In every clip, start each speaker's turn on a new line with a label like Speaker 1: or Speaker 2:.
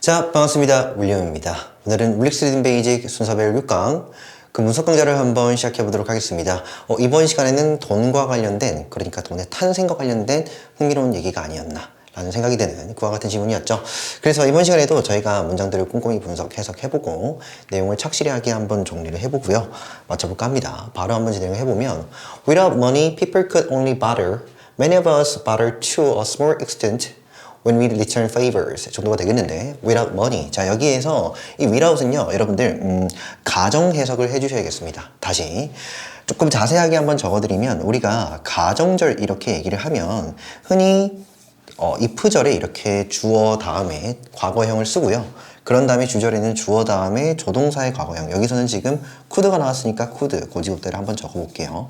Speaker 1: 자, 반갑습니다. 윌리엄입니다. 오늘은 윌릭스 리딩 베이직 순서별 6강 그 문석 강좌를 한번 시작해 보도록 하겠습니다. 이번 시간에는 돈과 관련된, 그러니까 돈의 탄생과 관련된 흥미로운 얘기가 아니었나 라는 생각이 드는 그와 같은 질문이었죠. 그래서 이번 시간에도 저희가 문장들을 꼼꼼히 분석, 해석해보고 내용을 착실하게 한번 정리를 해보고요. 맞춰볼까 합니다. 바로 한번 진행을 해보면 Without money, people could only barter. Many of us barter to a small extent when we return favors 정도가 되겠는데 without money. 자, 여기에서 이 without은요, 여러분들 가정 해석을 해주셔야겠습니다. 다시 조금 자세하게 한번 적어드리면 우리가 가정절 이렇게 얘기를 하면 흔히 if절에 이렇게 주어 다음에 과거형을 쓰고요. 그런 다음에 주절에는 주어 다음에 조동사의 과거형. 여기서는 지금 could가 나왔으니까 could, 고지급대를 한번 적어볼게요.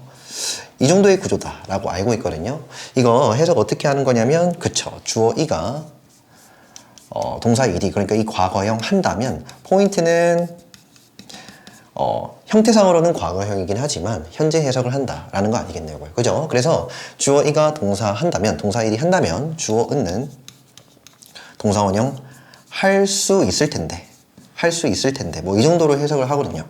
Speaker 1: 이 정도의 구조다 라고 알고 있거든요. 이거 해석 어떻게 하는 거냐면, 그쵸, 주어 이가 동사 ed, 그러니까 이 과거형 한다면 포인트는 형태상으로는 과거형이긴 하지만 현재 해석을 한다라는 거 아니겠네요. 그죠? 그래서 주어 이가 동사 한다면, 동사 ed 한다면 주어 은는 동사 원형 할 수 있을 텐데, 뭐 이 정도로 해석을 하거든요.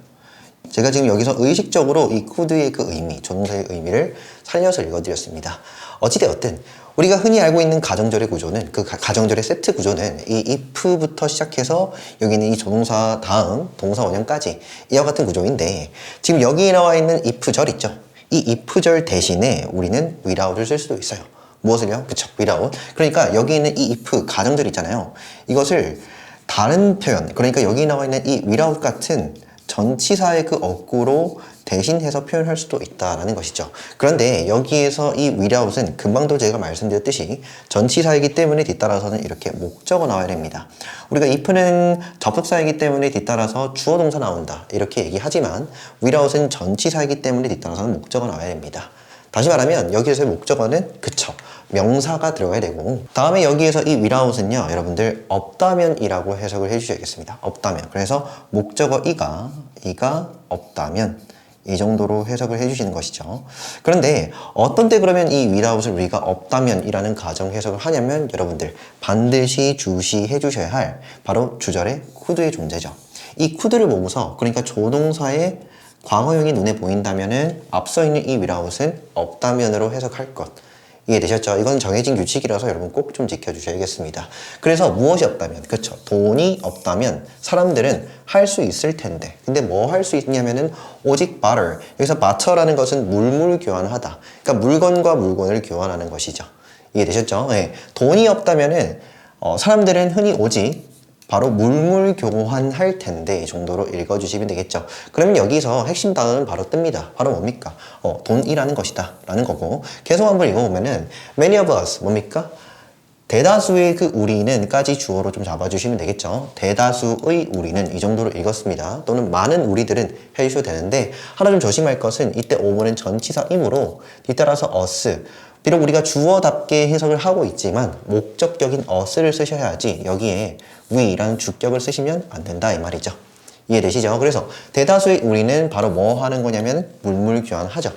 Speaker 1: 제가 지금 여기서 의식적으로 이 could의 그 의미, 조동사의 의미를 살려서 읽어드렸습니다. 어찌되었든 우리가 흔히 알고 있는 가정절의 구조는, 그 가정절의 세트 구조는 이 if부터 시작해서 여기는 이 조동사 다음 동사 원형까지 이와 같은 구조인데, 지금 여기에 나와 있는 if절 있죠? 이 if절 대신에 우리는 without을 쓸 수도 있어요. 무엇을요? 그쵸, without. 그러니까 여기 있는 이 if 가정절 있잖아요. 이것을 다른 표현, 그러니까 여기 나와 있는 이 without 같은 전치사의 그 어구로 대신해서 표현할 수도 있다라는 것이죠. 그런데 여기에서 이 without은 금방도 제가 말씀드렸듯이 전치사이기 때문에 뒤따라서는 이렇게 목적어 나와야 됩니다. 우리가 if는 접속사이기 때문에 뒤따라서 주어 동사 나온다 이렇게 얘기하지만 without은 전치사이기 때문에 뒤따라서는 목적어 나와야 됩니다. 다시 말하면 여기에서의 목적어는 그쵸, 명사가 들어가야 되고, 다음에 여기에서 이 without은요, 여러분들 없다면 이라고 해석을 해주셔야겠습니다. 없다면. 그래서 목적어 이가 없다면 이 정도로 해석을 해주시는 것이죠. 그런데 어떤 때 그러면 이 without을 우리가 없다면 이라는 가정 해석을 하냐면, 여러분들 반드시 주시해 주셔야 할 바로 주절의 could의 존재죠. 이 could를 보고서, 그러니까 조동사의 과거형이 눈에 보인다면은 앞서 있는 이 without은 없다면으로 해석할 것. 이해되셨죠? 이건 정해진 규칙이라서 여러분 꼭 좀 지켜주셔야겠습니다. 그래서 무엇이 없다면, 그쵸, 돈이 없다면 사람들은 할 수 있을 텐데, 근데 뭐 할 수 있냐면은 오직 barter. 여기서 barter라는 것은 물물 교환하다. 그러니까 물건과 물건을 교환하는 것이죠. 이해되셨죠? 네. 돈이 없다면은 사람들은 흔히 오직 바로 물물 교환할 텐데 이 정도로 읽어주시면 되겠죠. 그러면 여기서 핵심 단어는 바로 뜹니다. 바로 뭡니까? 돈이라는 것이다 라는 거고, 계속 한번 읽어보면은 many of us 뭡니까? 대다수의 그 우리는 까지 주어로 좀 잡아주시면 되겠죠. 대다수의 우리는 이 정도로 읽었습니다. 또는 많은 우리들은 해주셔도 되는데, 하나 좀 조심할 것은 이때 오버는 전치사이므로 뒤따라서 us, 비록 우리가 주어답게 해석을 하고 있지만 목적격인 us를 쓰셔야지 여기에 we라는 주격을 쓰시면 안 된다 이 말이죠. 이해되시죠? 그래서 대다수의 우리는 바로 뭐 하는 거냐면 물물 교환하죠.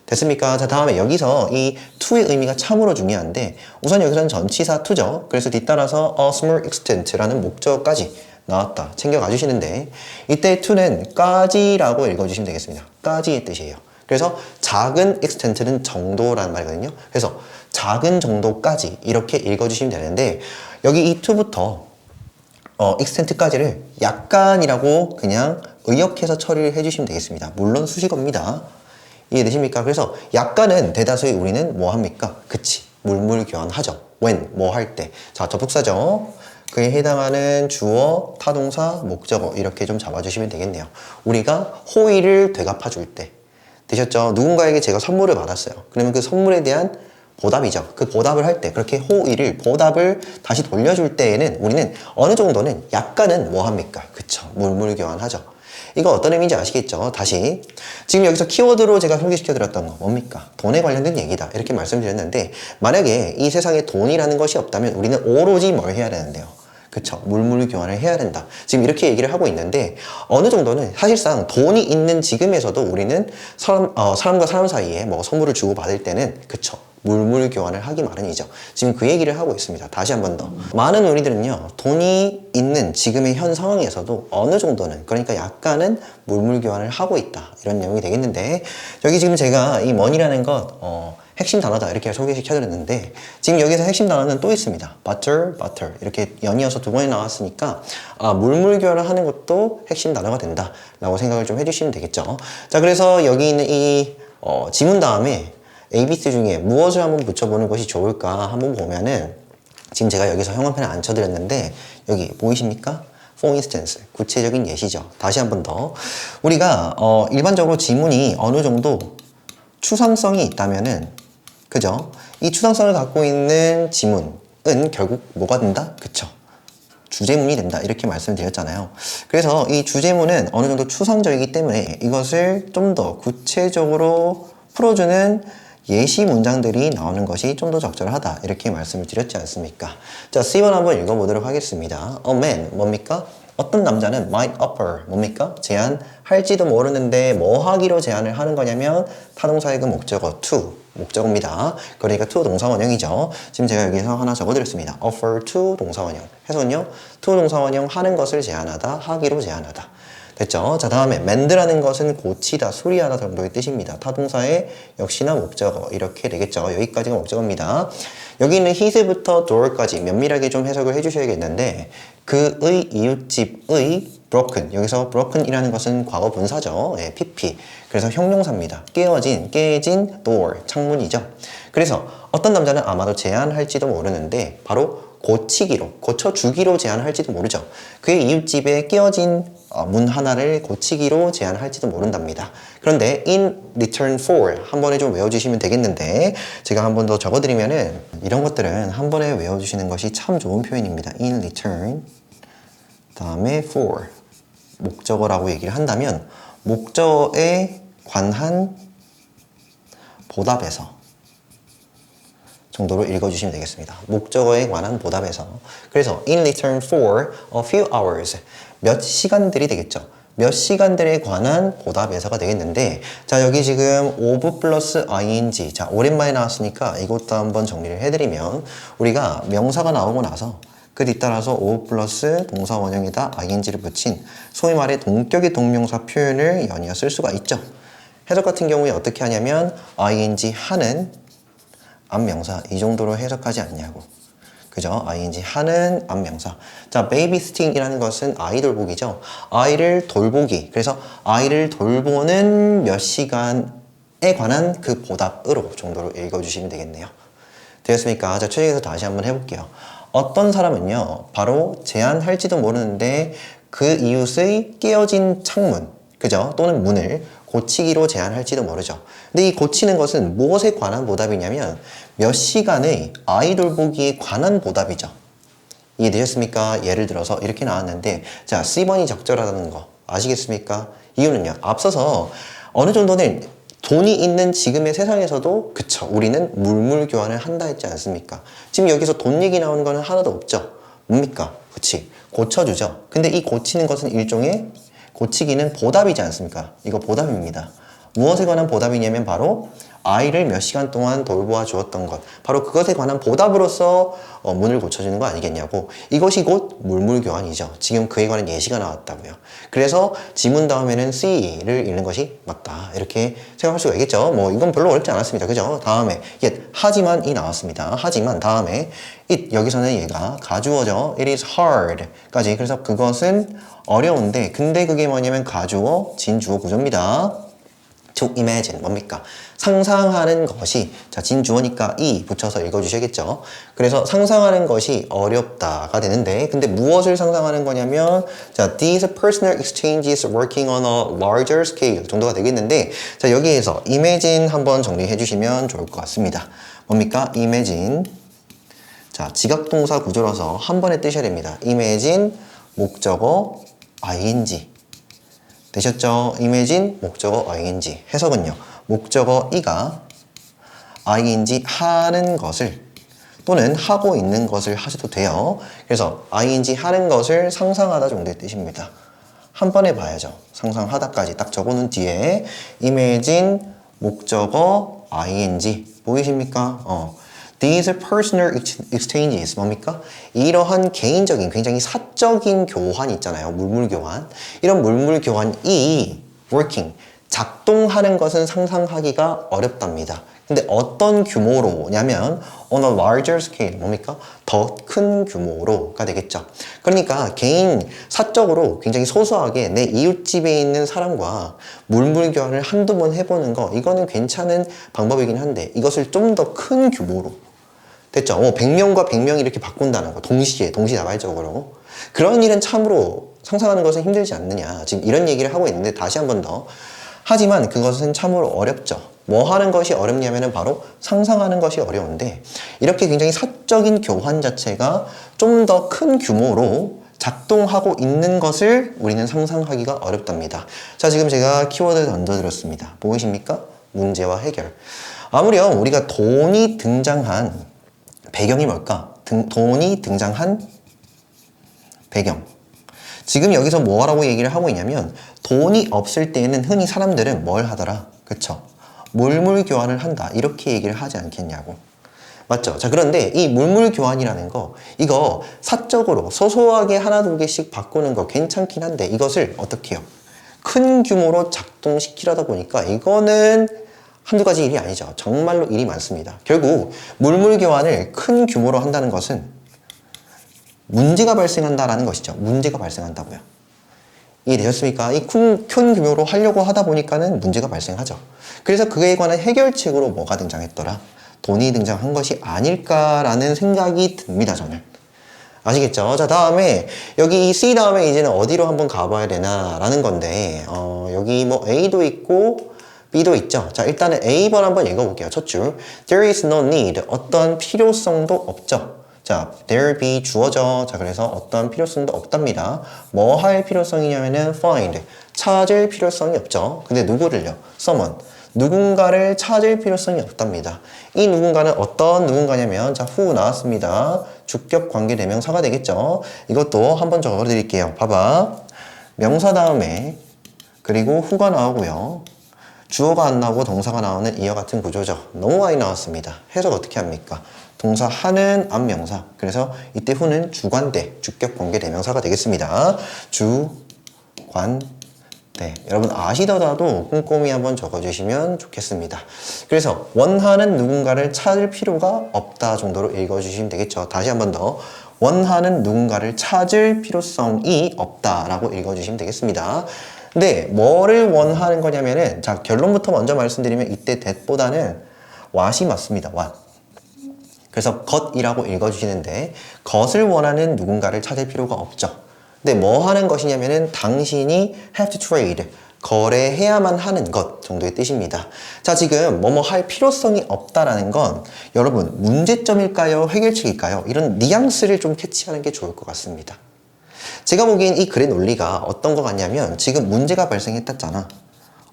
Speaker 1: 됐습니까? 자, 다음에 여기서 이 to의 의미가 참으로 중요한데, 우선 여기서는 전치사 to죠. 그래서 뒤따라서 a small extent라는 목적어까지 나왔다 챙겨가 주시는데, 이때 to는 까지라고 읽어주시면 되겠습니다. 까지의 뜻이에요. 그래서 작은 extent는 정도라는 말이거든요. 그래서 작은 정도까지 이렇게 읽어주시면 되는데, 여기 이 to부터 extent까지를 약간이라고 그냥 의역해서 처리를 해주시면 되겠습니다. 물론 수식어입니다. 이해되십니까? 그래서 약간은 대다수의 우리는 뭐 합니까? 그치, 물물 교환하죠. when, 뭐 할 때. 자, 접속사죠. 그에 해당하는 주어, 타동사, 목적어 이렇게 좀 잡아주시면 되겠네요. 우리가 호의를 되갚아 줄 때. 되셨죠? 누군가에게 제가 선물을 받았어요. 그러면 그 선물에 대한 보답이죠. 그 보답을 할 때, 그렇게 호의를, 보답을 다시 돌려줄 때에는 우리는 어느 정도는, 약간은 뭐 합니까? 그쵸, 물물 교환하죠. 이거 어떤 의미인지 아시겠죠? 다시 지금 여기서 키워드로 제가 소개시켜 드렸던 거 뭡니까? 돈에 관련된 얘기다 이렇게 말씀드렸는데, 만약에 이 세상에 돈이라는 것이 없다면 우리는 오로지 뭘 해야 되는데요? 그쵸, 물물 교환을 해야 된다. 지금 이렇게 얘기를 하고 있는데, 어느 정도는 사실상 돈이 있는 지금에서도 우리는 사람과 사람 사이에 뭐 선물을 주고 받을 때는, 그쵸, 물물 교환을 하기 마련이죠. 지금 그 얘기를 하고 있습니다. 다시 한 번 더. 많은 우리들은요, 돈이 있는 지금의 현 상황에서도 어느 정도는, 그러니까 약간은 물물 교환을 하고 있다. 이런 내용이 되겠는데, 여기 지금 제가 이 money라는 것, 핵심 단어다 이렇게 소개시켜드렸는데, 지금 여기서 핵심 단어는 또 있습니다. butter, butter 이렇게 연이어서 두 번이 나왔으니까 물물 교환을 하는 것도 핵심 단어가 된다 라고 생각을 좀 해주시면 되겠죠. 자, 그래서 여기 있는 이 지문 다음에 ABC 중에 무엇을 한번 붙여보는 것이 좋을까 한번 보면은, 지금 제가 여기서 형광펜을 안 쳐드렸는데 여기 보이십니까? For instance, 구체적인 예시죠. 다시 한번 더. 우리가 일반적으로 지문이 어느 정도 추상성이 있다면은, 그죠? 이 추상성을 갖고 있는 지문은 결국 뭐가 된다? 그쵸? 주제문이 된다. 이렇게 말씀드렸잖아요. 그래서 이 주제문은 어느 정도 추상적이기 때문에 이것을 좀 더 구체적으로 풀어주는 예시 문장들이 나오는 것이 좀 더 적절하다. 이렇게 말씀을 드렸지 않습니까? 자, C번 한번 읽어보도록 하겠습니다. A man, 뭡니까? 어떤 남자는 might offer, 뭡니까? 제안할지도 모르는데 뭐 하기로 제안을 하는 거냐면 타동사의 그 목적어 to, 목적어입니다. 그러니까 to 동사원형이죠. 지금 제가 여기서 하나 적어드렸습니다. offer to 동사원형. 해서는요, to 동사원형 하는 것을 제안하다, 하기로 제안하다. 됐죠? 자, 다음에 mend라는 것은 고치다, 수리하다 정도의 뜻입니다. 타동사의 역시나 목적어 이렇게 되겠죠. 여기까지가 목적어입니다. 여기 있는 his부터 door까지 면밀하게 좀 해석을 해주셔야겠는데, 그의 이웃집의 broken, 여기서 broken이라는 것은 과거 분사죠. 예, pp. 그래서 형용사입니다. 깨진 door, 창문이죠. 그래서 어떤 남자는 아마도 제안할지도 모르는데 바로 고치기로, 고쳐주기로 제안할지도 모르죠. 그의 이웃집에 깨어진 문 하나를 고치기로 제안할지도 모른답니다. 그런데 in return for 한 번에 좀 외워주시면 되겠는데, 제가 한 번 더 적어드리면은 이런 것들은 한 번에 외워주시는 것이 참 좋은 표현입니다. in return 다음에 for 목적어라고 얘기를 한다면 목적어에 관한 보답에서 정도로 읽어주시면 되겠습니다. 목적어에 관한 보답에서. 그래서 in return for a few hours 몇 시간들이 되겠죠. 몇 시간들에 관한 보답에서가 되겠는데, 자, 여기 지금 of 플러스 ing, 자, 오랜만에 나왔으니까 이것도 한번 정리를 해드리면, 우리가 명사가 나오고 나서 그 뒤따라서 of 플러스 동사 원형에다 ing를 붙인 소위 말해 동격의 동명사 표현을 연이어 쓸 수가 있죠. 해석 같은 경우에 어떻게 하냐면 ing 하는 앞명사 이 정도로 해석하지 않냐고. 그죠? ing 하는 앞명사. 자, babysitting이라는 것은 아이 돌보기죠. 아이를 돌보기. 그래서 아이를 돌보는 몇 시간에 관한 그 보답으로 정도로 읽어주시면 되겠네요. 되었습니까? 자, 최종에서 다시 한번 해볼게요. 어떤 사람은요, 바로 제안할지도 모르는데 그 이웃의 깨어진 창문, 그죠? 또는 문을 고치기로 제안할지도 모르죠. 근데 이 고치는 것은 무엇에 관한 보답이냐면 몇 시간의 아이 돌보기에 관한 보답이죠. 이해되셨습니까? 예를 들어서 이렇게 나왔는데, 자, C번이 적절하다는 거 아시겠습니까? 이유는요, 앞서서 어느 정도는 돈이 있는 지금의 세상에서도 그쵸, 우리는 물물 교환을 한다 했지 않습니까? 지금 여기서 돈 얘기 나오는 거는 하나도 없죠. 뭡니까? 그치, 고쳐주죠. 근데 이 고치는 것은 일종의, 고치기는 보답이지 않습니까? 이거 보답입니다. 무엇에 관한 보답이냐면 바로 아이를 몇 시간 동안 돌보아 주었던 것, 바로 그것에 관한 보답으로서 문을 고쳐주는 거 아니겠냐고. 이것이 곧 물물교환이죠. 지금 그에 관한 예시가 나왔다고요. 그래서 지문 다음에는 C를 읽는 것이 맞다, 이렇게 생각할 수가 있겠죠. 뭐 이건 별로 어렵지 않았습니다. 그죠? 다음에 yet, 하지만이 나왔습니다. 하지만 다음에 it, 여기서는 얘가 가주어죠. It is hard 까지. 그래서 그것은 어려운데, 근데 그게 뭐냐면 가주어 진주어 구조입니다. to imagine, 뭡니까? 상상하는 것이, 자, 진주어니까 이 붙여서 읽어주셔야겠죠. 그래서 상상하는 것이 어렵다가 되는데, 근데 무엇을 상상하는 거냐면, 자, these personal exchanges working on a larger scale 정도가 되겠는데, 자, 여기에서 imagine 한번 정리해 주시면 좋을 것 같습니다. 뭡니까? imagine. 자, 지각동사 구조라서 한 번에 뜨셔야 됩니다. imagine, 목적어, ing. 되셨죠? imagine, 목적어, ing. 해석은요, 목적어 이가 ing 하는 것을 또는 하고 있는 것을 하셔도 돼요. 그래서 ing 하는 것을 상상하다 정도의 뜻입니다. 한 번에 봐야죠. 상상하다까지 딱 적어놓은 뒤에 imagine, 목적어, ing 보이십니까? These personal exchanges 뭡니까? 이러한 개인적인 굉장히 사적인 교환 있잖아요. 물물 교환. 이런 물물 교환이 working 작동하는 것은 상상하기가 어렵답니다. 근데 어떤 규모로냐면 on a larger scale 뭡니까? 더 큰 규모로가 되겠죠. 그러니까 개인 사적으로 굉장히 소소하게 내 이웃집에 있는 사람과 물물 교환을 한두 번 해보는 거 이거는 괜찮은 방법이긴 한데 이것을 좀 더 큰 규모로 됐죠? 100명과 100명이 이렇게 바꾼다는 거 동시다발적으로 그런 일은 참으로 상상하는 것은 힘들지 않느냐 지금 이런 얘기를 하고 있는데 다시 한 번 더 하지만 그것은 참으로 어렵죠. 뭐 하는 것이 어렵냐면 바로 상상하는 것이 어려운데 이렇게 굉장히 사적인 교환 자체가 좀 더 큰 규모로 작동하고 있는 것을 우리는 상상하기가 어렵답니다. 자, 지금 제가 키워드 던져드렸습니다. 보이십니까? 문제와 해결. 아무렴 우리가 돈이 등장한 배경이 뭘까? 돈이 등장한 배경. 지금 여기서 뭐라고 얘기를 하고 있냐면 돈이 없을 때에는 흔히 사람들은 뭘 하더라? 그쵸? 물물 교환을 한다. 이렇게 얘기를 하지 않겠냐고. 맞죠? 자, 그런데 이 물물 교환이라는 거 이거 사적으로 소소하게 하나 두 개씩 바꾸는 거 괜찮긴 한데 이것을 어떻게 해요? 큰 규모로 작동시키려다 보니까 이거는 한두 가지 일이 아니죠. 정말로 일이 많습니다. 결국 물물 교환을 큰 규모로 한다는 것은 문제가 발생한다라는 것이죠. 문제가 발생한다고요. 이해되셨습니까? 이 큰 규모로 하려고 하다 보니까는 문제가 발생하죠. 그래서 그에 관한 해결책으로 뭐가 등장했더라? 돈이 등장한 것이 아닐까라는 생각이 듭니다, 저는. 아시겠죠? 자, 다음에 여기 이 C 다음에 이제는 어디로 한번 가봐야 되나라는 건데 여기 뭐 A도 있고 B도 있죠. 자, 일단은 A번 한번 읽어볼게요. 첫 줄. There is no need. 어떤 필요성도 없죠. 자, there be 주어져. 자, 그래서 어떤 필요성도 없답니다. 뭐 할 필요성이냐면은 find. 찾을 필요성이 없죠. 근데 누구를요? someone. 누군가를 찾을 필요성이 없답니다. 이 누군가는 어떤 누군가냐면 자, who 나왔습니다. 주격 관계 대명사가 되겠죠. 이것도 한번 적어드릴게요. 봐봐. 명사 다음에 그리고 who가 나오고요. 주어가 안 나오고 동사가 나오는 이와 같은 구조죠. 너무 많이 나왔습니다. 해석 어떻게 합니까? 동사 하는 앞명사. 그래서 이때 who는 주관대, 주격 관계 대명사가 되겠습니다. 주관대. 여러분 아시더라도 꼼꼼히 한번 적어주시면 좋겠습니다. 그래서 원하는 누군가를 찾을 필요가 없다 정도로 읽어주시면 되겠죠. 다시 한번 더. 원하는 누군가를 찾을 필요성이 없다라고 읽어주시면 되겠습니다. 근데 뭐를 원하는 거냐면은 자, 결론부터 먼저 말씀드리면 이때 that보다는 what이 맞습니다. what. 그래서 것이라고 읽어주시는데 것을 원하는 누군가를 찾을 필요가 없죠. 근데 뭐 하는 것이냐면은 당신이 have to trade 거래해야만 하는 것 정도의 뜻입니다. 자, 지금 뭐뭐 할 필요성이 없다라는 건 여러분 문제점일까요? 해결책일까요? 이런 뉘앙스를 좀 캐치하는 게 좋을 것 같습니다. 제가 보기엔 이 글의 논리가 어떤 것 같냐면 지금 문제가 발생했다잖아.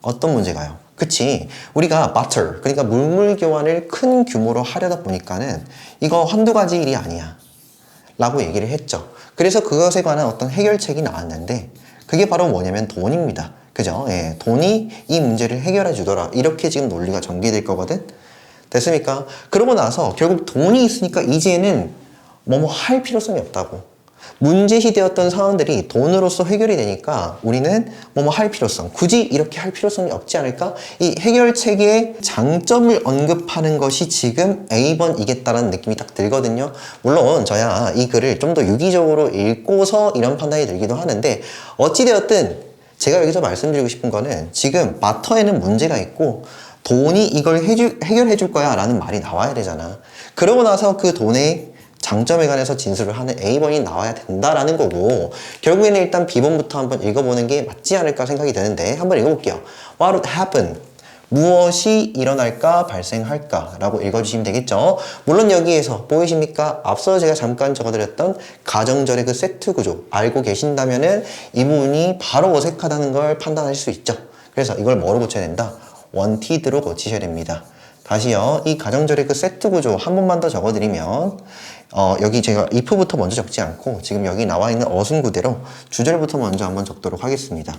Speaker 1: 어떤 문제가요? 그치? 우리가 barter, 그러니까 물물 교환을 큰 규모로 하려다 보니까는 이거 한두 가지 일이 아니야 라고 얘기를 했죠. 그래서 그것에 관한 어떤 해결책이 나왔는데 그게 바로 뭐냐면 돈입니다. 그죠? 예, 돈이 이 문제를 해결해 주더라. 이렇게 지금 논리가 전개될 거거든. 됐습니까? 그러고 나서 결국 돈이 있으니까 이제는 뭐뭐 할 필요성이 없다고. 문제시되었던 상황들이 돈으로서 해결이 되니까 우리는 뭐뭐 할 필요성, 굳이 이렇게 할 필요성이 없지 않을까? 이 해결책의 장점을 언급하는 것이 지금 A번이겠다라는 느낌이 딱 들거든요. 물론 저야 이 글을 좀 더 유기적으로 읽고서 이런 판단이 들기도 하는데 어찌되었든 제가 여기서 말씀드리고 싶은 거는 지금 마터에는 문제가 있고 돈이 이걸 해결해 줄 거야 라는 말이 나와야 되잖아. 그러고 나서 그 돈의 장점에 관해서 진술을 하는 A번이 나와야 된다라는 거고 결국에는 일단 B번부터 한번 읽어보는 게 맞지 않을까 생각이 드는데 한번 읽어볼게요. What would happen? 무엇이 일어날까 발생할까 라고 읽어주시면 되겠죠. 물론 여기에서 보이십니까? 앞서 제가 잠깐 적어드렸던 가정절의 그 세트 구조 알고 계신다면은 이 부분이 바로 어색하다는 걸 판단할 수 있죠. 그래서 이걸 뭐로 고쳐야 된다? wanted로 고치셔야 됩니다. 다시요. 이 가정절의 그 세트 구조 한 번만 더 적어드리면 여기 제가 if부터 먼저 적지 않고 지금 여기 나와 있는 어순 그대로 주절부터 먼저 한번 적도록 하겠습니다.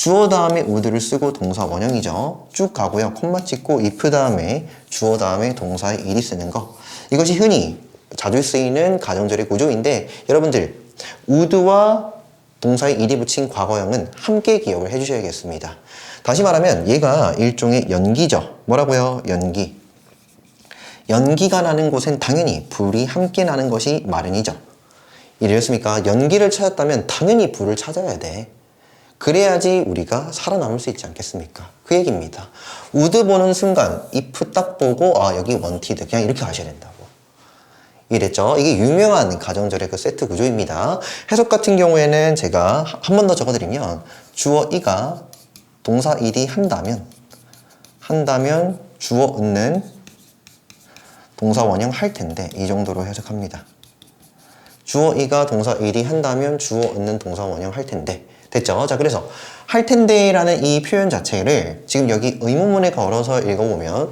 Speaker 1: 주어 다음에 would를 쓰고 동사 원형이죠. 쭉 가고요. 콤마 찍고 if 다음에 주어 다음에 동사의 일이 쓰는 거. 이것이 흔히 자주 쓰이는 가정절의 구조인데 여러분들 would와 동사의 일이 붙인 과거형은 함께 기억을 해주셔야겠습니다. 다시 말하면 얘가 일종의 연기죠. 뭐라고요? 연기. 연기가 나는 곳엔 당연히 불이 함께 나는 것이 마련이죠. 이랬습니까? 연기를 찾았다면 당연히 불을 찾아야 돼. 그래야지 우리가 살아남을 수 있지 않겠습니까? 그 얘기입니다. would 보는 순간 if 딱 보고 아 여기 wanted 그냥 이렇게 가셔야 된다고. 이랬죠. 이게 유명한 가정절의 그 세트 구조입니다. 해석 같은 경우에는 제가 한 번 더 적어드리면 주어 이가 동사 일이 한다면 주어 은는 동사 원형 할 텐데 이 정도로 해석합니다. 주어 이가 동사 일이 한다면 주어 은는 동사 원형 할 텐데 됐죠? 자 그래서 할 텐데라는 이 표현 자체를 지금 여기 의문문에 걸어서 읽어보면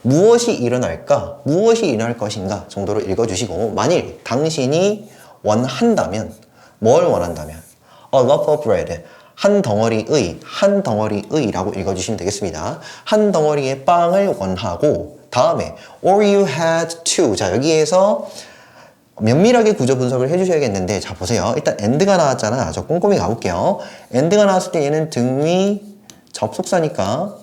Speaker 1: 무엇이 일어날까? 무엇이 일어날 것인가? 정도로 읽어주시고 만일 당신이 원한다면 뭘 원한다면 A loaf of bread 한 덩어리의 라고 읽어주시면 되겠습니다. 한 덩어리의 빵을 원하고 다음에 or you had to 자 여기에서 면밀하게 구조 분석을 해주셔야겠는데 자 보세요. 일단 and가 나왔잖아. 저 꼼꼼히 가볼게요. and가 나왔을 때 얘는 등위 접속사니까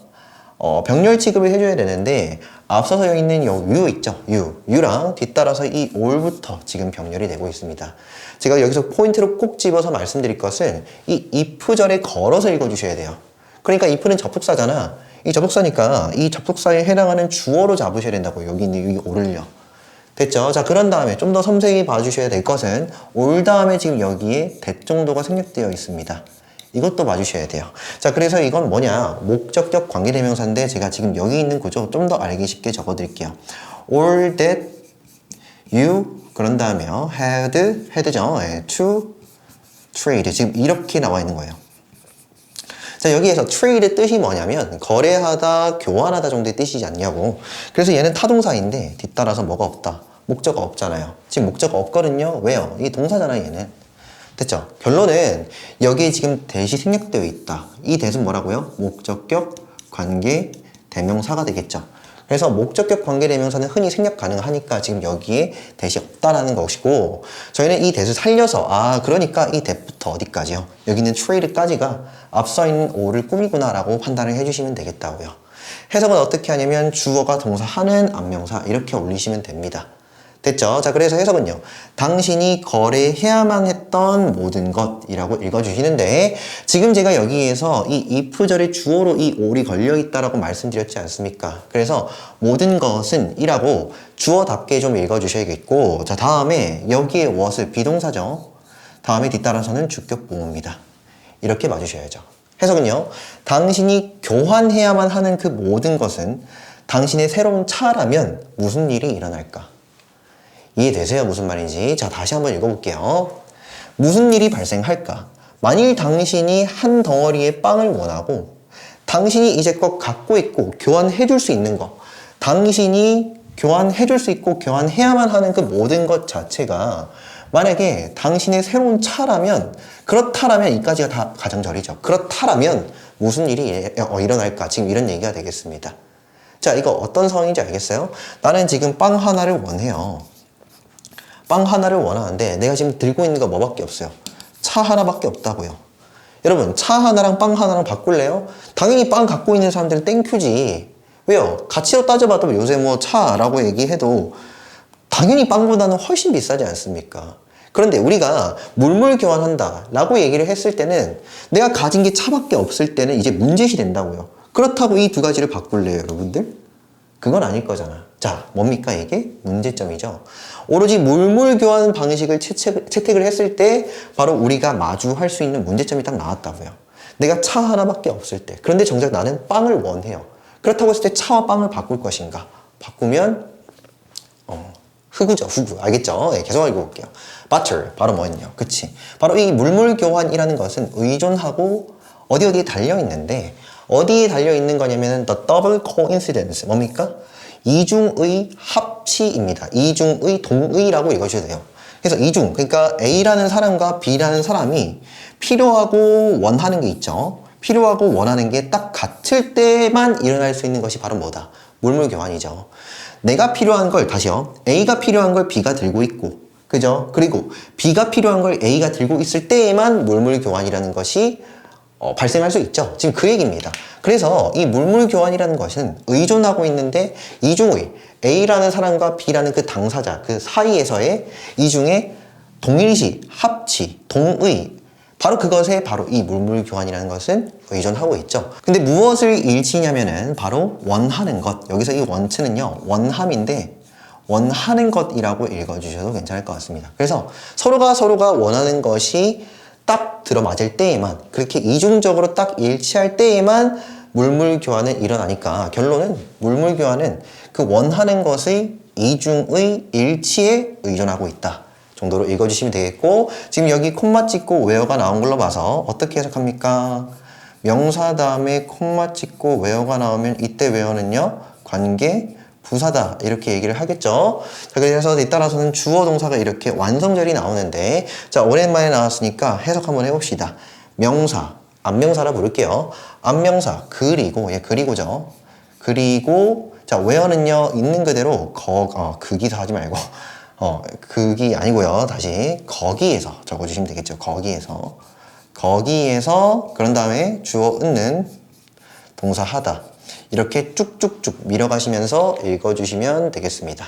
Speaker 1: 병렬 취급을 해줘야 되는데 앞서서 여기 있는 요 you 있죠. you랑 뒤따라서 이 all부터 지금 병렬이 되고 있습니다. 제가 여기서 포인트로 꼭 집어서 말씀드릴 것은 이 if절에 걸어서 읽어주셔야 돼요. 그러니까 if는 접속사잖아. 이 접속사니까 이 접속사에 해당하는 주어로 잡으셔야 된다고 여기 있는 이 all을요. 됐죠? 자 그런 다음에 좀 더 섬세히 봐주셔야 될 것은 all 다음에 지금 여기에 that 정도가 생략되어 있습니다. 이것도 봐주셔야 돼요. 자 그래서 이건 뭐냐 목적격 관계대명사인데 제가 지금 여기 있는 구조 좀 더 알기 쉽게 적어드릴게요. all that you 그런 다음에요 had죠. to trade 지금 이렇게 나와 있는 거예요. 자 여기에서 trade 뜻이 뭐냐면 거래하다 교환하다 정도의 뜻이지 않냐고. 그래서 얘는 타동사인데 뒤따라서 뭐가 없다 목적어 없잖아요. 지금 목적어 없거든요. 왜요? 이 동사잖아요 얘는. 됐죠? 결론은 여기에 지금 that이 생략되어 있다. 이 that은 뭐라고요? 목적격 관계 대명사가 되겠죠. 그래서 목적격 관계 대명사는 흔히 생략 가능하니까 지금 여기에 that이 없다라는 것이고 저희는 이 that을 살려서 그러니까 이 that부터 어디까지요? 여기는 trade까지가 앞서 있는 all을 꾸미구나 라고 판단을 해주시면 되겠다고요. 해석은 어떻게 하냐면 주어가 동사 하는 안명사 이렇게 올리시면 됩니다. 됐죠? 자 그래서 해석은요 당신이 거래해야만 했던 모든 것이라고 읽어주시는데 지금 제가 여기에서 이 if절의 주어로 이 all이 걸려있다라고 말씀드렸지 않습니까? 그래서 모든 것은 이라고 주어답게 좀 읽어주셔야겠고 자 다음에 여기에 what을 비동사죠. 다음에 뒤따라서는 주격 보호입니다. 이렇게 봐주셔야죠. 해석은요 당신이 교환해야만 하는 그 모든 것은 당신의 새로운 차라면 무슨 일이 일어날까? 이해되세요? 무슨 말인지. 자, 다시 한번 읽어볼게요. 무슨 일이 발생할까? 만일 당신이 한 덩어리의 빵을 원하고 당신이 이제껏 갖고 있고 교환해줄 수 있는 거 당신이 교환해줄 수 있고 교환해야만 하는 그 모든 것 자체가 만약에 당신의 새로운 차라면 그렇다라면 이까지가 다 가정절이죠. 그렇다라면 무슨 일이 일어날까? 지금 이런 얘기가 되겠습니다. 자, 이거 어떤 상황인지 알겠어요? 나는 지금 빵 하나를 원해요. 빵 하나를 원하는데 내가 지금 들고 있는 거 뭐밖에 없어요? 차 하나밖에 없다고요. 여러분 차 하나랑 빵 하나랑 바꿀래요? 당연히 빵 갖고 있는 사람들은 땡큐지. 왜요? 가치로 따져봐도 요새 뭐 차라고 얘기해도 당연히 빵보다는 훨씬 비싸지 않습니까? 그런데 우리가 물물 교환한다 라고 얘기를 했을 때는 내가 가진 게 차밖에 없을 때는 이제 문제시 된다고요. 그렇다고 이 두 가지를 바꿀래요 여러분들? 그건 아닐 거잖아. 자, 뭡니까 이게? 문제점이죠. 오로지 물물 교환 방식을 채택을 했을 때 바로 우리가 마주할 수 있는 문제점이 딱 나왔다고요. 내가 차 하나밖에 없을 때 그런데 정작 나는 빵을 원해요. 그렇다고 했을 때 차와 빵을 바꿀 것인가? 바꾸면 흑우죠, 흑우. 알겠죠? 네, 계속 읽어볼게요. butter, 바로 뭐였냐? 그치? 바로 이 물물 교환이라는 것은 의존하고 어디에 달려있는데 어디에 달려있는 거냐면 the double coincidence 뭡니까? 이중의 합치입니다. 이중의 동의라고 읽어주셔야 돼요. 그래서 이중, 그러니까 A라는 사람과 B라는 사람이 필요하고 원하는 게 있죠. 필요하고 원하는 게 딱 같을 때만 일어날 수 있는 것이 바로 뭐다? 물물 교환이죠. 내가 필요한 걸, 다시요. A가 필요한 걸 B가 들고 있고, 그죠? 그리고 B가 필요한 걸 A가 들고 있을 때에만 물물 교환이라는 것이 발생할 수 있죠. 지금 그 얘기입니다. 그래서 이 물물 교환이라는 것은 의존하고 있는데 이중의 A라는 사람과 B라는 그 당사자, 그 사이에서의 이중의 동일시, 합치, 동의, 바로 그것에 바로 이 물물 교환이라는 것은 의존하고 있죠. 근데 무엇을 일치냐면은 바로 원하는 것. 여기서 이 원츠는요, 원함인데 원하는 것이라고 읽어주셔도 괜찮을 것 같습니다. 그래서 서로가 원하는 것이 딱 들어맞을 때에만, 그렇게 이중적으로 딱 일치할 때에만 물물 교환은 일어나니까 결론은 물물 교환은 그 원하는 것의 이중의 일치에 의존하고 있다 정도로 읽어주시면 되겠고, 지금 여기 콤마 찍고 where가 나온 걸로 봐서 어떻게 해석합니까? 명사 다음에 콤마 찍고 where가 나오면 이때 where는요, 관계 부사다 이렇게 얘기를 하겠죠. 자, 그래서 따라서는 주어 동사가 이렇게 완성절이 나오는데, 자, 오랜만에 나왔으니까 해석 한번 해봅시다. 명사, 앞명사라 부를게요. 앞명사 그리고, 그리고죠. 그리고 자, where는요 있는 그대로 그기서 하지 말고 그기 아니고요. 다시 거기에서 적어주시면 되겠죠. 거기에서 그런 다음에 주어 있는 동사 하다 이렇게 쭉쭉쭉 밀어가시면서 읽어주시면 되겠습니다.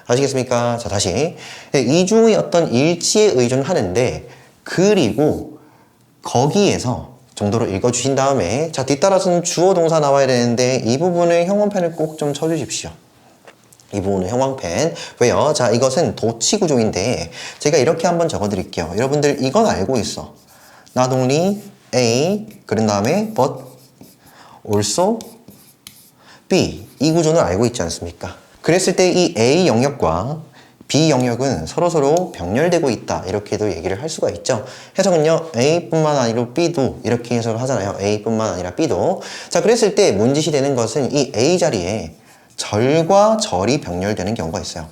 Speaker 1: 아시겠습니까? 자, 다시 이중의 어떤 일치에 의존하는데 그리고 거기에서 정도로 읽어주신 다음에, 자, 뒤따라서는 주어 동사 나와야 되는데 이 부분을 형광펜을 꼭 좀 쳐주십시오. 이 부분은 형광펜. 왜요? 자, 이것은 도치 구조인데 제가 이렇게 한번 적어드릴게요. 여러분들 이건 알고 있어. Not only A, 그런 다음에 but also B. 이 구조는 알고 있지 않습니까? 그랬을 때 이 A 영역과 B 영역은 서로서로 병렬되고 있다 이렇게도 얘기를 할 수가 있죠. 해석은요, A뿐만 아니라 B도 이렇게 해석을 하잖아요. A뿐만 아니라 B도. 자, 그랬을 때 문짓이 되는 것은 이 A 자리에 절과 절이 병렬되는 경우가 있어요.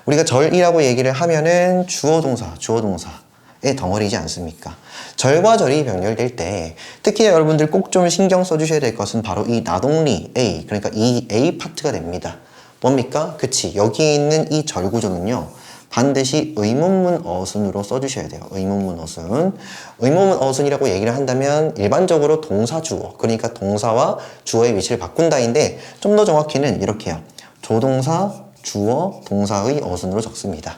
Speaker 1: 우리가 절이라고 얘기를 하면은 주어 동사의 덩어리지 않습니까? 절과 절이 병렬될 때 특히 여러분들 꼭 좀 신경 써주셔야 될 것은 바로 이 not only A, 그러니까 이 A 파트가 됩니다. 뭡니까? 그치, 여기 있는 이 절 구조는요 반드시 의문문 어순으로 써주셔야 돼요. 의문문 어순. 의문문 어순이라고 얘기를 한다면 일반적으로 동사 주어, 그러니까 동사와 주어의 위치를 바꾼다인데 좀 더 정확히는 이렇게 해요. 조동사 주어 동사의 어순으로 적습니다.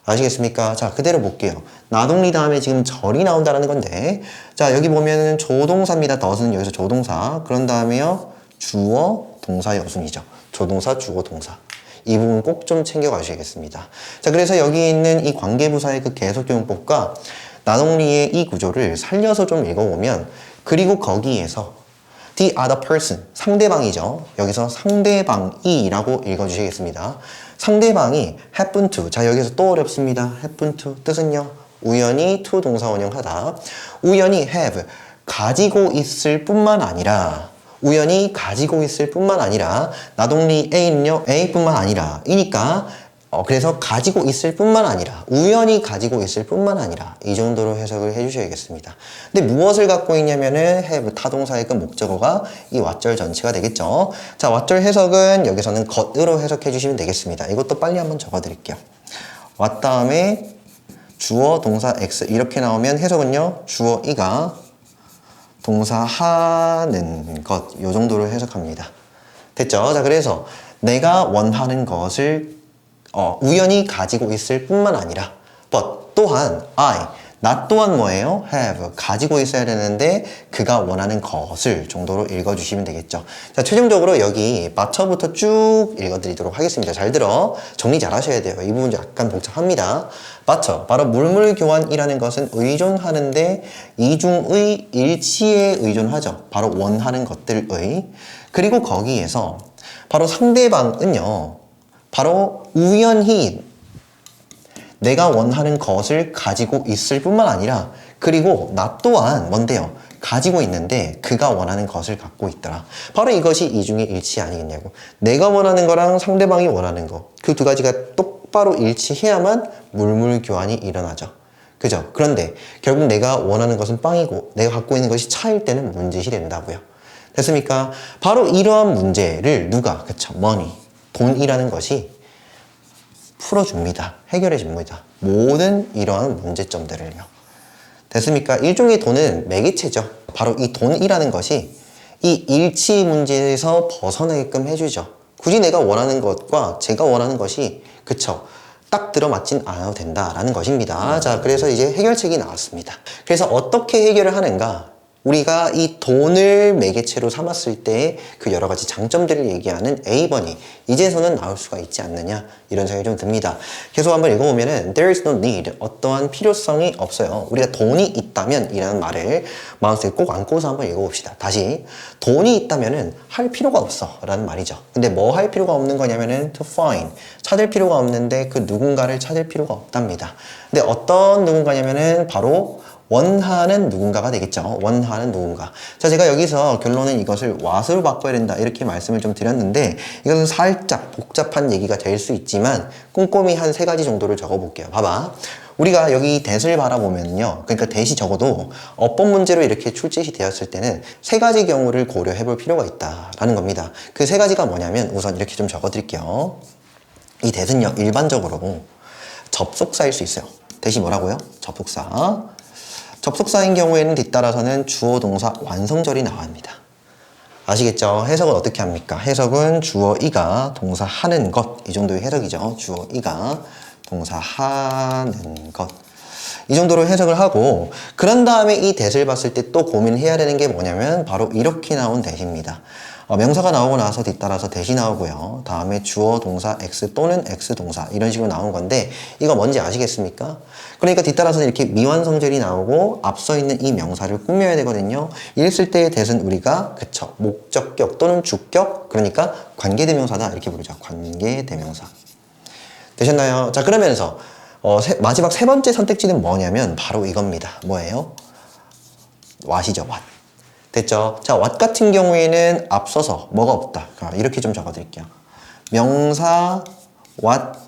Speaker 1: 아시겠습니까? 자, 그대로 볼게요. not only 다음에 지금 절이 나온다는 건데, 자, 여기 보면은 조동사입니다. not은 여기서 조동사. 그런 다음에요 주어 동사의 어순이죠. 조동사, 주어, 동사. 이 부분 꼭 좀 챙겨 가셔야겠습니다. 자, 그래서 여기 있는 이 관계부사의 그 계속용법과 not only의 이 구조를 살려서 좀 읽어보면, 그리고 거기에서 the other person, 상대방이죠. 여기서 상대방이라고 읽어주시겠습니다. 상대방이 happen to, 자, 여기서 또 어렵습니다. happen to 뜻은요, 우연히 to 동사 원형하다. 우연히 have, 가지고 있을 뿐만 아니라, 우연히 가지고 있을 뿐만 아니라, not only A는요, A뿐만 아니라 이니까 그래서 가지고 있을 뿐만 아니라, 우연히 가지고 있을 뿐만 아니라 이 정도로 해석을 해주셔야겠습니다. 근데 무엇을 갖고 있냐면은 have 타동사의 그 목적어가 이 왓절 전체가 되겠죠. 자, 왓절 해석은 여기서는 것으로 해석해 주시면 되겠습니다. 이것도 빨리 한번 적어 드릴게요. 왓 다음에 주어 동사 X 이렇게 나오면 해석은요, 주어 이가 동사 하는 것, 요 정도로 해석합니다. 됐죠? 자, 그래서 내가 원하는 것을 우연히 가지고 있을 뿐만 아니라 but 또한 나 또한 뭐예요? have, 가지고 있어야 되는데 그가 원하는 것을 정도로 읽어주시면 되겠죠. 자, 최종적으로 여기 맞춰부터 쭉 읽어드리도록 하겠습니다. 잘 들어. 정리 잘 하셔야 돼요. 이 부분 약간 복잡합니다. 맞춰. 바로 물물 교환이라는 것은 의존하는데 이중의 일치에 의존하죠. 바로 원하는 것들의. 그리고 거기에서 바로 상대방은요, 바로 우연히 내가 원하는 것을 가지고 있을 뿐만 아니라, 그리고 나 또한 뭔데요? 가지고 있는데 그가 원하는 것을 갖고 있더라. 바로 이것이 이중의 일치 아니겠냐고. 내가 원하는 거랑 상대방이 원하는 거, 그 두 가지가 똑바로 일치해야만 물물 교환이 일어나죠. 그죠? 그런데 결국 내가 원하는 것은 빵이고 내가 갖고 있는 것이 차일 때는 문제시 된다고요. 됐습니까? 바로 이러한 문제를 누가, 그쵸? money, 돈이라는 것이 풀어줍니다. 해결해 줍니다. 모든 이러한 문제점들을요. 됐습니까? 일종의 돈은 매개체죠. 바로 이 돈이라는 것이 이 일치 문제에서 벗어나게끔 해주죠. 굳이 내가 원하는 것과 제가 원하는 것이, 그쵸? 딱 들어맞진 않아도 된다라는 것입니다. 자, 그래서 이제 해결책이 나왔습니다. 그래서 어떻게 해결을 하는가? 우리가 이 돈을 매개체로 삼았을 때 그 여러 가지 장점들을 얘기하는 A번이 이제서는 나올 수가 있지 않느냐, 이런 생각이 좀 듭니다. 계속 한번 읽어보면은 there is no need, 어떠한 필요성이 없어요. 우리가 돈이 있다면 이라는 말을 마음속에 꼭 안고서 한번 읽어봅시다. 다시, 돈이 있다면은 할 필요가 없어 라는 말이죠. 근데 뭐 할 필요가 없는 거냐면은 to find, 찾을 필요가 없는데 그 누군가를 찾을 필요가 없답니다. 근데 어떤 누군가냐면은 바로 원하는 누군가가 되겠죠. 원하는 누군가. 자, 제가 여기서 결론은 이것을 what으로 바꿔야 된다, 이렇게 말씀을 좀 드렸는데, 이것은 살짝 복잡한 얘기가 될 수 있지만 꼼꼼히 한 3가지 정도를 적어볼게요. 봐봐. 우리가 여기 that을 바라보면요, 그러니까 that이 적어도 어법 문제로 이렇게 출제시 되었을 때는 3가지 경우를 고려해 볼 필요가 있다라는 겁니다. 그 3가지가 뭐냐면, 우선 이렇게 좀 적어 드릴게요. 이 that은요, 일반적으로 접속사일 수 있어요. that이 뭐라고요? 접속사. 접속사인 경우에는 뒤따라서는 주어, 동사, 완성절이 나옵니다. 아시겠죠? 해석은 어떻게 합니까? 해석은 주어 이가 동사 하는 것, 이 정도의 해석이죠. 주어 이가 동사 하는 것, 이 정도로 해석을 하고, 그런 다음에 이 that을 봤을 때 또 고민해야 되는 게 뭐냐면 바로 이렇게 나온 that입니다. 명사가 나오고 나서 뒤따라서 that이 나오고요. 다음에 주어, 동사, X 또는 X 동사, 이런 식으로 나온 건데, 이거 뭔지 아시겠습니까? 그러니까 뒤따라서 이렇게 미완성절이 나오고 앞서 있는 이 명사를 꾸며야 되거든요. 이랬을 때의 that은 우리가, 그쵸, 목적격 또는 주격, 그러니까 관계대명사다, 이렇게 부르죠. 관계대명사. 되셨나요? 자, 그러면서 마지막 3번째 선택지는 뭐냐면 바로 이겁니다. 뭐예요? what이죠. what. 됐죠? 자, what 같은 경우에는 앞서서 뭐가 없다. 이렇게 좀 적어드릴게요. 명사 what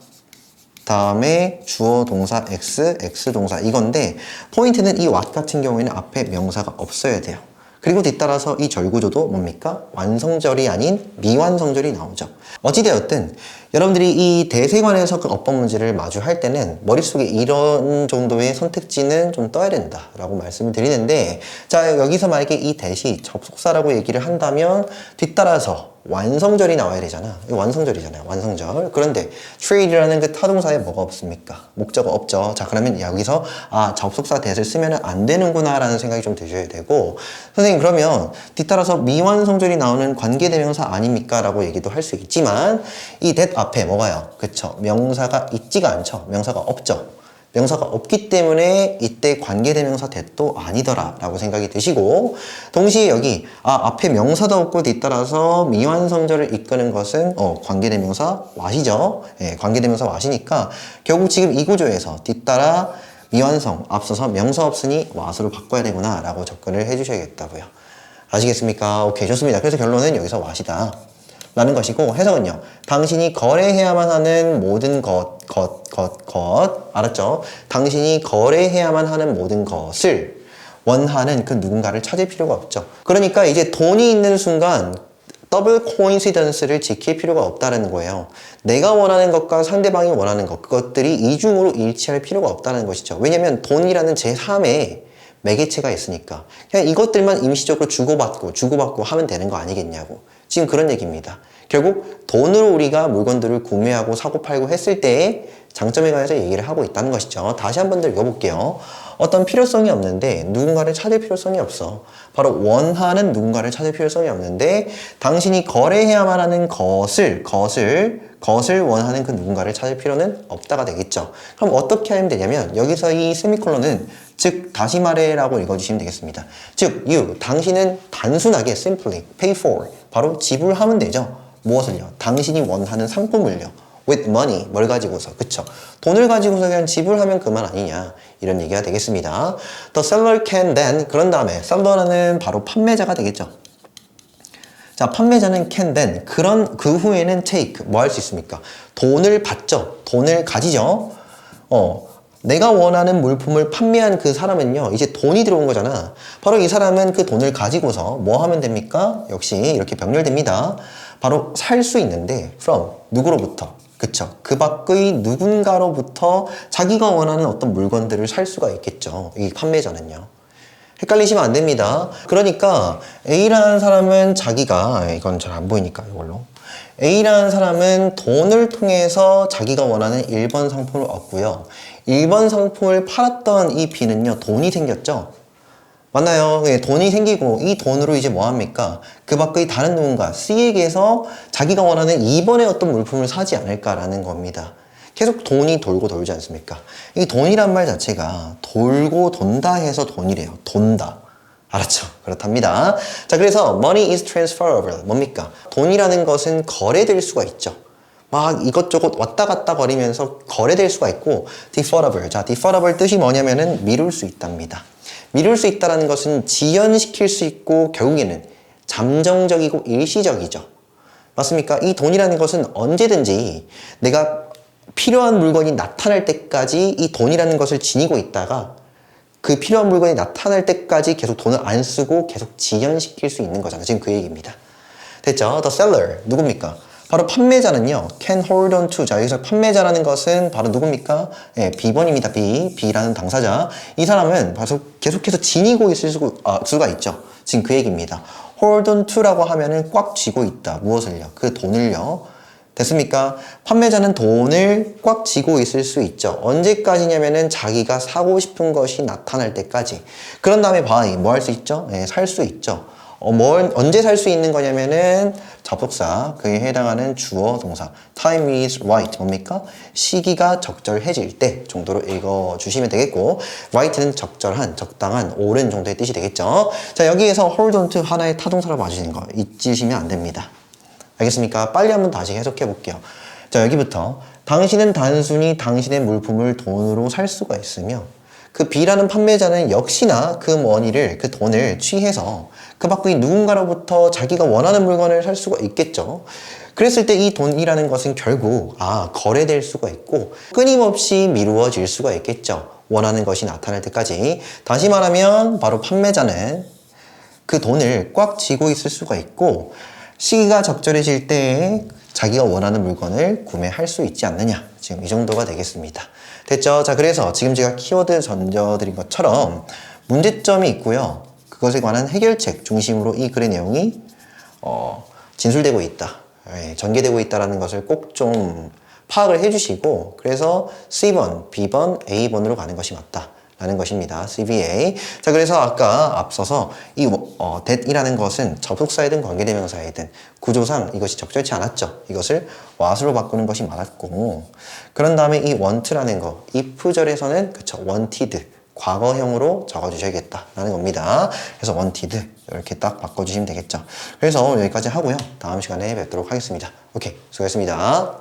Speaker 1: 다음에 주어, 동사, X 동사, 이건데 포인트는 이 what 같은 경우에는 앞에 명사가 없어야 돼요. 그리고 뒤따라서 이 절구조도 뭡니까? 완성절이 아닌 미완성절이 나오죠. 어찌되었든 여러분들이 이 대세관에서 그 어법 문제를 마주할 때는 머릿속에 이런 정도의 선택지는 좀 떠야 된다라고 말씀을 드리는데, 자, 여기서 만약에 이 that이 접속사라고 얘기를 한다면 뒤따라서 완성절이 나와야 되잖아. 이거 완성절이잖아요. 완성절. 그런데 trade라는 그 타동사에 뭐가 없습니까? 목적어 없죠. 자, 그러면 여기서 접속사 that을 쓰면 안 되는구나 라는 생각이 좀 드셔야 되고, 선생님 그러면 뒤따라서 미완성절이 나오는 관계대명사 아닙니까? 라고 얘기도 할 수 있지만 이 that 앞에 뭐가요? 그쵸? 명사가 있지가 않죠. 명사가 없죠. 명사가 없기 때문에 이때 관계대명사 that도 아니더라 라고 생각이 드시고, 동시에 여기 앞에 명사도 없고 뒤따라서 미완성절을 이끄는 것은 관계대명사 what이죠. 예, 관계대명사 what이니까 결국 지금 이 구조에서 뒤따라 미완성 앞서서 명사 없으니 what으로 바꿔야 되구나 라고 접근을 해주셔야겠다고요. 아시겠습니까? 오케이, 좋습니다. 그래서 결론은 여기서 what이다 라는 것이고, 해석은요, 당신이 거래해야만 하는 모든 것, 알았죠? 당신이 거래해야만 하는 모든 것을 원하는 그 누군가를 찾을 필요가 없죠. 그러니까 이제 돈이 있는 순간 더블 코인시던스를 지킬 필요가 없다는 거예요. 내가 원하는 것과 상대방이 원하는 것, 그것들이 이중으로 일치할 필요가 없다는 것이죠. 왜냐면 돈이라는 제3의 매개체가 있으니까 그냥 이것들만 임시적으로 주고받고 하면 되는 거 아니겠냐고, 지금 그런 얘기입니다. 결국 돈으로 우리가 물건들을 구매하고 사고 팔고 했을 때의 장점에 관해서 얘기를 하고 있다는 것이죠. 다시 한 번 더 읽어볼게요. 어떤 필요성이 없는데 누군가를 찾을 필요성이 없어. 바로 원하는 누군가를 찾을 필요성이 없는데 당신이 거래해야만 하는 것을 원하는 그 누군가를 찾을 필요는 없다가 되겠죠. 그럼 어떻게 하면 되냐면 여기서 이 세미콜론은 즉 다시 말해 라고 읽어주시면 되겠습니다. 즉 당신은 단순하게 simply pay for, 바로 지불하면 되죠. 무엇을요? 당신이 원하는 상품을요. with money, 뭘 가지고서, 그쵸? 돈을 가지고서 그냥 지불하면 그만 아니냐, 이런 얘기가 되겠습니다. The seller can then, 그런 다음에 seller는 바로 판매자가 되겠죠. 자, 판매자는 can then, 그 후에는 take, 뭐 할 수 있습니까? 돈을 받죠. 돈을 가지죠. 내가 원하는 물품을 판매한 그 사람은요, 이제 돈이 들어온 거잖아. 바로 이 사람은 그 돈을 가지고서 뭐 하면 됩니까? 역시 이렇게 병렬됩니다. 바로 살 수 있는데, from, 누구로부터? 그쵸. 그 밖의 누군가로부터 자기가 원하는 어떤 물건들을 살 수가 있겠죠. 이 판매자는요. 헷갈리시면 안 됩니다. 그러니까 A라는 사람은 자기가, 이건 잘 안 보이니까 이걸로. A라는 사람은 돈을 통해서 자기가 원하는 1번 상품을 얻고요. 1번 상품을 팔았던 이 B는요, 돈이 생겼죠? 맞나요? 예, 돈이 생기고 이 돈으로 이제 뭐 합니까? 그 밖의 다른 누군가 C에게서 자기가 원하는 2번의 어떤 물품을 사지 않을까라는 겁니다. 계속 돈이 돌고 돌지 않습니까? 이 돈이란 말 자체가 돌고 돈다 해서 돈이래요. 돈다. 알았죠? 그렇답니다. 자, 그래서 money is transferable. 뭡니까? 돈이라는 것은 거래될 수가 있죠. 막 이것저것 왔다 갔다 거리면서 거래될 수가 있고 deferrable. 자, deferrable 뜻이 뭐냐면은 미룰 수 있답니다. 미룰 수 있다는 것은 지연시킬 수 있고 결국에는 잠정적이고 일시적이죠. 맞습니까? 이 돈이라는 것은 언제든지 내가 필요한 물건이 나타날 때까지 이 돈이라는 것을 지니고 있다가 그 필요한 물건이 나타날 때까지 계속 돈을 안 쓰고 계속 지연시킬 수 있는 거잖아요. 지금 그 얘기입니다. 됐죠? The seller, 누굽니까? 바로 판매자는요, can hold on to. 자, 여기서 판매자라는 것은 바로 누굽니까? 예, B번입니다. B라는 당사자. 이 사람은 계속해서 지니고 있을 수가 있죠. 지금 그 얘기입니다. hold on to라고 하면은 꽉 쥐고 있다. 무엇을요? 그 돈을요. 됐습니까? 판매자는 돈을 꽉 쥐고 있을 수 있죠. 언제까지냐면은 자기가 사고 싶은 것이 나타날 때까지. 그런 다음에 뭐 할 수 있죠? 네, 살 수 있죠. 언제 살 수 있는 거냐면은 접속사, 그에 해당하는 주어 동사. Time is right. 뭡니까? 시기가 적절해질 때 정도로 읽어주시면 되겠고, right는 적절한, 적당한, 옳은 정도의 뜻이 되겠죠. 자, 여기에서 hold on to 하나의 타동사로 봐주시는 거 잊으시면 안 됩니다. 알겠습니까? 빨리 한번 다시 해석해 볼게요. 자, 여기부터 당신은 단순히 당신의 물품을 돈으로 살 수가 있으며 그 B라는 판매자는 역시나 그 머니를, 그 돈을 취해서 그 밖의 누군가로부터 자기가 원하는 물건을 살 수가 있겠죠. 그랬을 때 이 돈이라는 것은 결국 거래될 수가 있고 끊임없이 미루어질 수가 있겠죠. 원하는 것이 나타날 때까지. 다시 말하면 바로 판매자는 그 돈을 꽉 쥐고 있을 수가 있고 시기가 적절해질 때 자기가 원하는 물건을 구매할 수 있지 않느냐. 지금 이 정도가 되겠습니다. 됐죠? 자, 그래서 지금 제가 키워드 던져드린 것처럼 문제점이 있고요. 그것에 관한 해결책 중심으로 이 글의 내용이 진술되고 있다. 전개되고 있다는 것을 꼭 좀 파악을 해주시고 그래서 C번, B번, A번으로 가는 것이 맞다. 라는 것입니다. CBA. 자, 그래서 아까 앞서서 이 that이라는 것은 접속사이든 관계대명사이든 구조상 이것이 적절치 않았죠. 이것을 what으로 바꾸는 것이 맞았고 그런 다음에 이 want라는 거 if절에서는 그쵸 wanted 과거형으로 적어주셔야겠다라는 겁니다. 그래서 wanted 이렇게 딱 바꿔주시면 되겠죠. 그래서 오늘 여기까지 하고요. 다음 시간에 뵙도록 하겠습니다. 오케이, 수고했습니다.